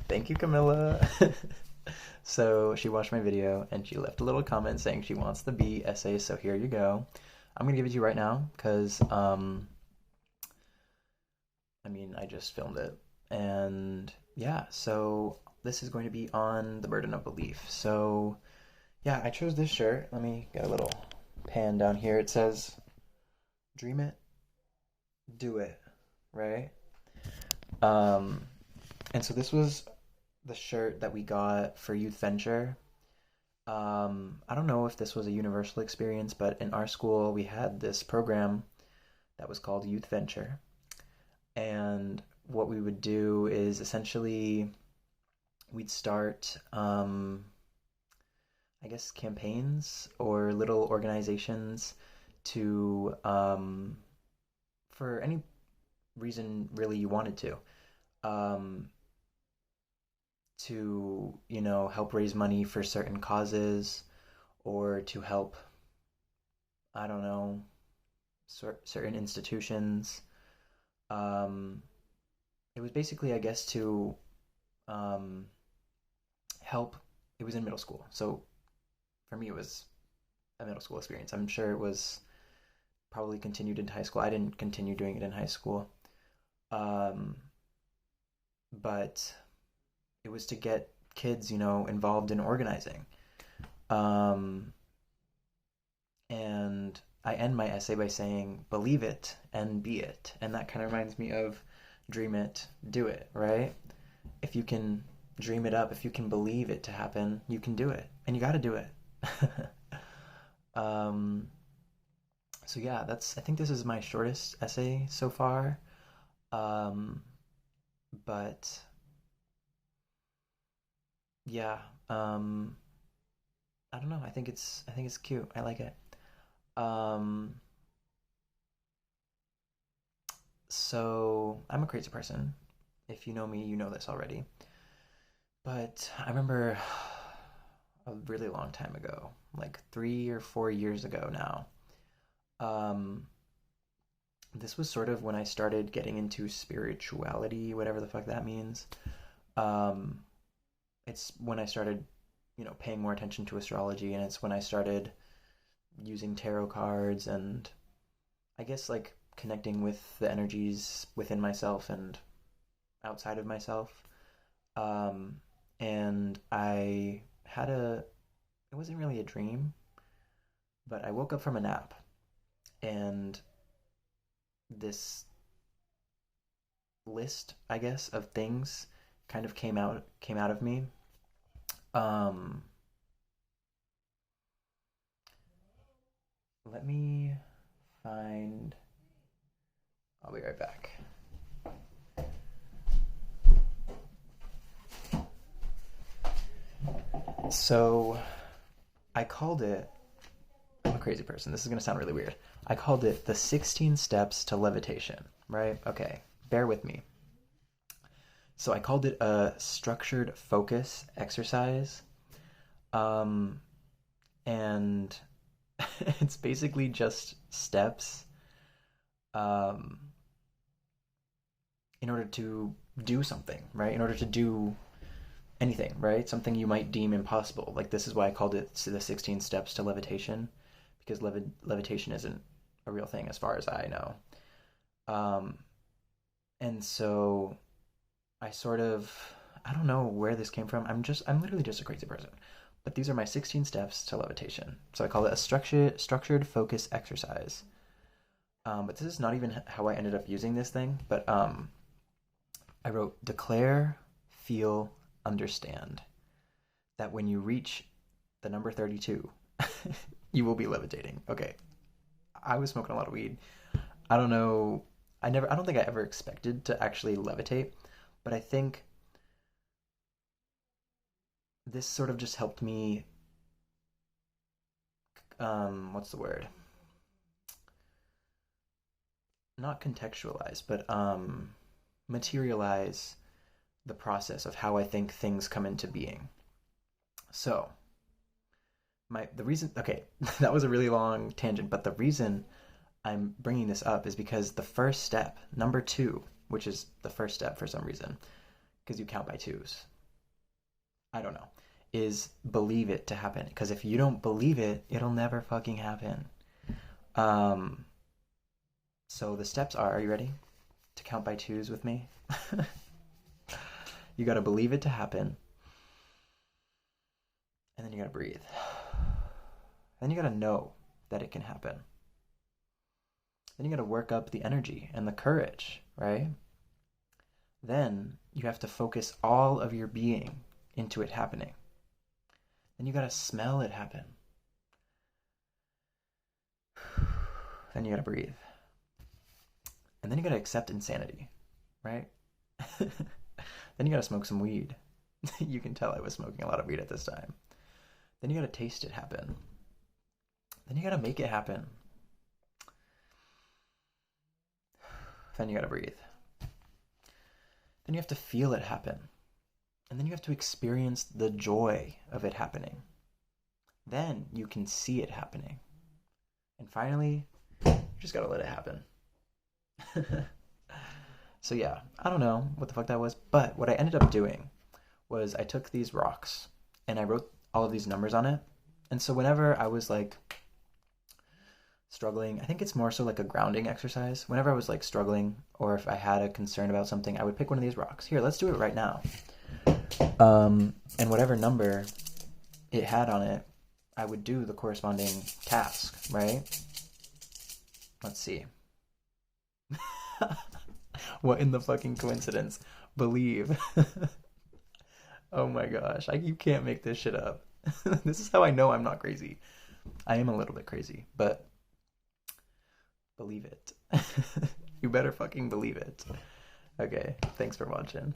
Thank you, Camilla. So she watched my video and she left a little comment saying she wants the B essay, so here you go. I'm gonna give it to you right now because I just filmed it. And yeah, so this is going to be on the burden of belief. So yeah, I chose this shirt. Let me get a little pan down here. It says, "Dream it, do it," right? Um, and so this was the shirt that we got for Youth Venture. I don't know if this was a universal experience, but in our school we had this program that was called Youth Venture. And what we would do is essentially we'd start, I guess, campaigns or little organizations to, for any reason really you wanted um, to, help raise money for certain causes or to help, I don't know, certain institutions. Um, it was basically, I guess, to um, help. It was in middle school. So for me, it was a middle school experience. I'm sure it was probably continued into high school. I didn't continue doing it in high school. Um, but it was to get kids, involved in organizing. Um, and I end my essay by saying, believe it and be it. And that kind of reminds me of dream it, do it, right? If you can dream it up, if you can believe it to happen, you can do it. And you got to do it. um, so yeah, I think this is my shortest essay so far. Um, but yeah, I don't know. I think it's cute. I like it. Um, so I'm a crazy person. If you know me, you know this already. But I remember a really long time ago, like 3 or 4 years ago now. Um, this was sort of when I started getting into spirituality, whatever the fuck that means. Um, it's when I started, paying more attention to astrology, and it's when I started using tarot cards and I guess like connecting with the energies within myself and outside of myself. Um, and I had it wasn't really a dream, but I woke up from a nap and this list, I guess, of things kind of came out of me. Um, let me find. I'll be right back. So I called it. I'm a crazy person. This is gonna sound really weird. I called it the 16 steps to levitation. Right? Okay. Bear with me. So I called it a structured focus exercise. Um, and it's basically just steps um, in order to do something, right? In order to do anything, right? Something you might deem impossible. Like this is why I called it the 16 steps to levitation, because levitation isn't a real thing as far as I know. Um, and so I sort of, I don't know where this came from. I'm literally just a crazy person. But these are my 16 steps to levitation. So I call it a structured focus exercise. But this is not even how I ended up using this thing. But I wrote declare, feel, understand that when you reach the number 32, you will be levitating. Okay, I was smoking a lot of weed. I don't know. I don't think I ever expected to actually levitate, but I think this sort of just helped me. What's the word? Not contextualize, but materialize the process of how I think things come into being. So, the reason, okay, that was a really long tangent, but the reason I'm bringing this up is because the first step, number two, which is the first step for some reason, because you count by twos. I don't know, is believe it to happen. Because if you don't believe it, it'll never fucking happen. Um, so the steps are you ready to count by twos with me? You gotta believe it to happen, and then you gotta breathe. Then you gotta know that it can happen. Then you gotta work up the energy and the courage, right? Then you have to focus all of your being into it happening. Then you gotta smell it happen. Then you gotta breathe. And then you gotta accept insanity, right? Then you gotta smoke some weed. You can tell I was smoking a lot of weed at this time. Then you gotta taste it happen. Then you gotta make it happen. Then you gotta breathe. Then you have to feel it happen. And then you have to experience the joy of it happening. Then you can see it happening. And finally, you just gotta let it happen. So yeah, I don't know what the fuck that was, but what I ended up doing was I took these rocks and I wrote all of these numbers on it. And so whenever I was like struggling, I think it's more so like a grounding exercise. Whenever I was like struggling or if I had a concern about something, I would pick one of these rocks. Here, let's do it right now. And whatever number it had on it, I would do the corresponding task, right? Let's see. What in the fucking coincidence? Believe. Oh my gosh. You can't make this shit up. This is how I know I'm not crazy. I am a little bit crazy, but believe it. You better fucking believe it. Okay, thanks for watching.